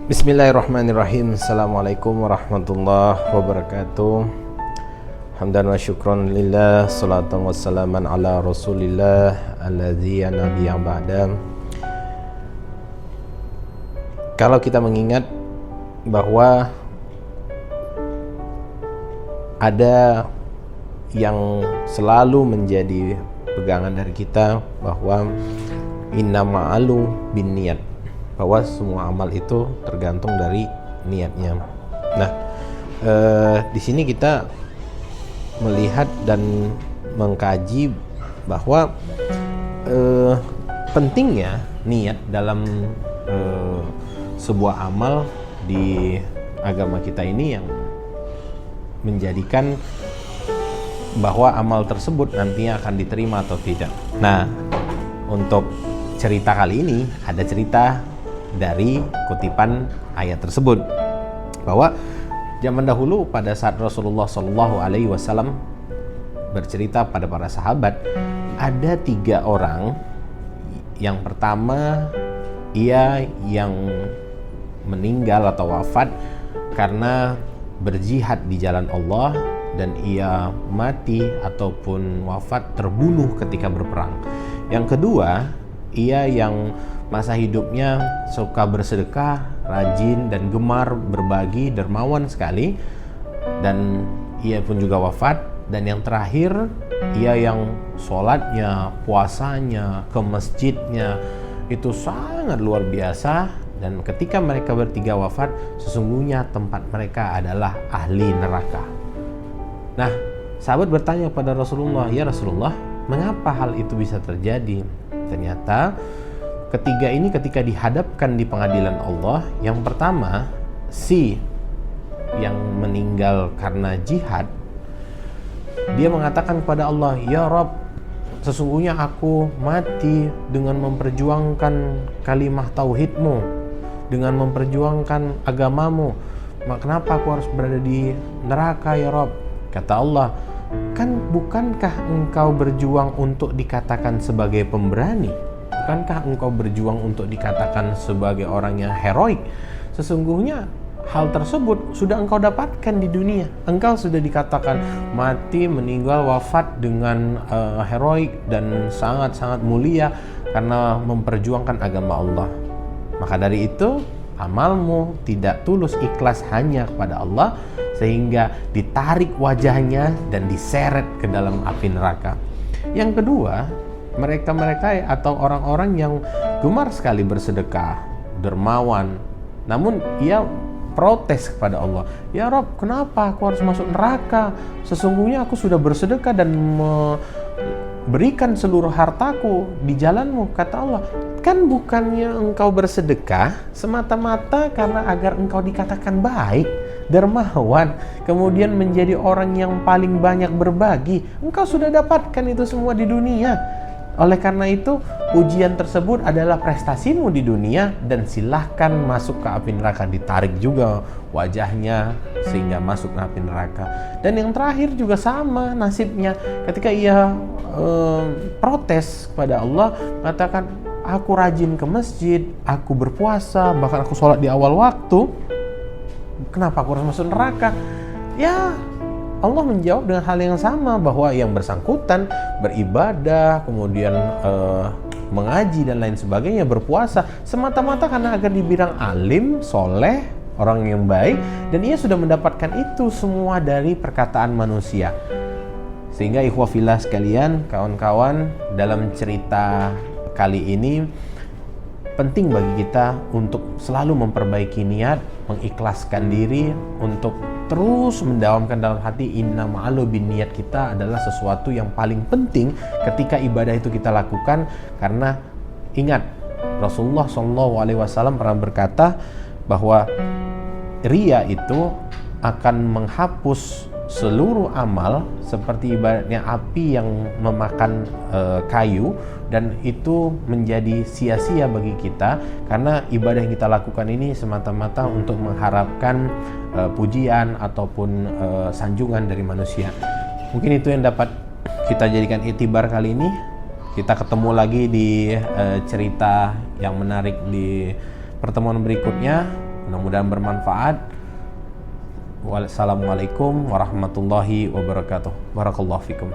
Bismillahirrahmanirrahim. Assalamualaikum warahmatullahi wabarakatuh. Hamdan wa syukran lillah, salatan wassalaman ala rasulillah alladzi nabiyya ba'da. Kalau kita mengingat bahwa ada yang selalu menjadi pegangan dari kita bahwa innama'alu bin niat, bahwa semua amal itu tergantung dari niatnya. Nah, di sini kita melihat dan mengkaji bahwa pentingnya niat dalam sebuah amal di agama kita ini yang menjadikan bahwa amal tersebut nantinya akan diterima atau tidak. Nah, untuk cerita kali ini ada cerita dari kutipan ayat tersebut bahwa zaman dahulu pada saat Rasulullah SAW bercerita pada para sahabat, ada 3 orang. Yang pertama, ia yang meninggal atau wafat karena berjihad di jalan Allah, dan ia mati ataupun wafat terbunuh ketika berperang. Yang kedua, ia yang masa hidupnya suka bersedekah, rajin dan gemar berbagi, dermawan sekali, dan ia pun juga wafat. Dan yang terakhir, ia yang sholatnya, puasanya, ke masjidnya itu sangat luar biasa, dan ketika mereka bertiga wafat, sesungguhnya tempat mereka adalah ahli neraka. Nah, sahabat bertanya pada Rasulullah, "Ya Rasulullah, mengapa hal itu bisa terjadi?" Ternyata ketiga ini ketika dihadapkan di pengadilan Allah, yang pertama, si yang meninggal karena jihad, dia mengatakan kepada Allah, "Ya Rabb, sesungguhnya aku mati dengan memperjuangkan kalimah tauhidmu, dengan memperjuangkan agamamu. Kenapa aku harus berada di neraka ya Rabb?" Kata Allah, bukankah engkau berjuang untuk dikatakan sebagai pemberani? Bukankah engkau berjuang untuk dikatakan sebagai orang yang heroik? Sesungguhnya hal tersebut sudah engkau dapatkan di dunia. Engkau sudah dikatakan mati, meninggal, wafat dengan heroik dan sangat-sangat mulia karena memperjuangkan agama Allah. Maka dari itu, amalmu tidak tulus ikhlas hanya kepada Allah, sehingga ditarik wajahnya dan diseret ke dalam api neraka. Yang kedua, mereka-mereka atau orang-orang yang gemar sekali bersedekah, dermawan, namun ia protes kepada Allah, "Ya Rabb, kenapa aku harus masuk neraka? Sesungguhnya aku sudah bersedekah dan berikan seluruh hartaku di jalanmu." Kata Allah, bukannya engkau bersedekah semata-mata karena agar engkau dikatakan baik, dermawan, kemudian menjadi orang yang paling banyak berbagi. Engkau sudah dapatkan itu semua di dunia. Oleh karena itu, ujian tersebut adalah prestasimu di dunia, dan silahkan masuk ke api neraka, ditarik juga wajahnya sehingga masuk ke api neraka. Dan yang terakhir juga sama nasibnya, ketika ia protes kepada Allah, mengatakan, "Aku rajin ke masjid, aku berpuasa, bahkan aku sholat di awal waktu, kenapa aku harus masuk neraka?" Ya, Allah menjawab dengan hal yang sama, bahwa yang bersangkutan beribadah, kemudian mengaji dan lain sebagainya, berpuasa semata-mata karena agar dibilang alim, soleh, orang yang baik, dan ia sudah mendapatkan itu semua dari perkataan manusia. Sehingga ikhwah fillah sekalian, kawan-kawan, dalam cerita kali ini penting bagi kita untuk selalu memperbaiki niat, mengikhlaskan diri untuk terus mendawamkan dalam hati innama'alu bin niat kita adalah sesuatu yang paling penting ketika ibadah itu kita lakukan. Karena ingat, Rasulullah SAW pernah berkata bahwa riya itu akan menghapus seluruh amal seperti ibaratnya api yang memakan kayu, dan itu menjadi sia-sia bagi kita karena ibadah yang kita lakukan ini semata-mata untuk mengharapkan pujian ataupun sanjungan dari manusia. Mungkin itu yang dapat kita jadikan iktibar kali ini. Kita ketemu lagi di cerita yang menarik di pertemuan berikutnya. Mudah-mudahan bermanfaat. Wassalamualaikum warahmatullahi wabarakatuh. Barakallahu fikum.